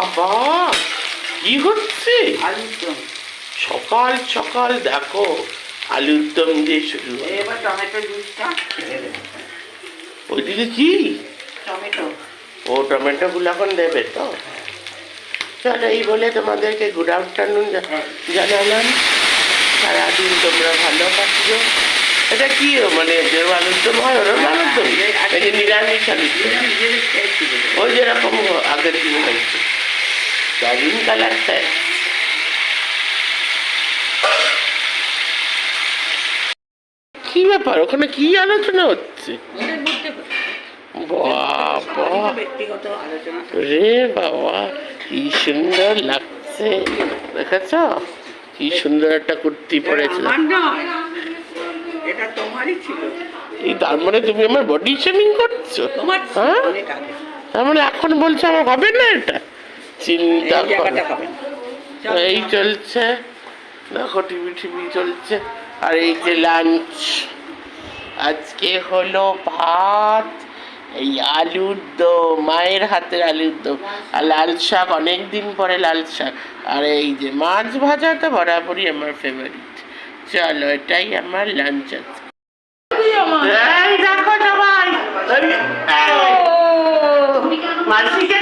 বাবা, কি হচ্ছে? আলুর দম। সকাল সকাল দেখো আলুর দম দিয়ে শুরু হয়। এবার টমেটো জুসটা ওইদিকে কি? টমেটো। ও টমেটো গুলো এখন দেবে তো? চলো, এই বলে তোমাদেরকে গুড আফটারনুন জানালাম। সারাদিন তোমরা ভালো কাটছো। এটা কি মানে আলুর দম হয়? ওরম আলুর দম? এই নিরামিষ আলুর দম, ওই যেরকম আগের দিন হয়েছে। দারুণ কালারটা। কি ব্যাপার, ওখানে কি আলোচনা হচ্ছে? বাবা ব্যক্তিগত আলোচনা। রে বাবা, কি সুন্দর লাগছে, দেখেছ? কি সুন্দর একটা কুর্তি পরেছে। এটা তোমারই ছিল। এই তার মানে তুমি আমার বডি শেমিং করছো? তোমার হ্যাঁ, অনেক আগে। তার মানে এখন বলছো আমার হবে না এটা? চিন্তা এই জায়গাটা হবে না। এই চলছে, দেখো টিভি টিভি চলছে। আর এই যে লাঞ্চ আজকে হলো ভাত, এই আলুর দম, মায়ের হাতের আলুর দম, আর লাল শাক, অনেকদিন পরে লাল শাক, আর এই যে মাছ ভাজা তো বরাবরই আমার ফেভারিট। চলো, এটাই আমার লাঞ্চ আজকে। এই দেখো সবাই, মাসিকে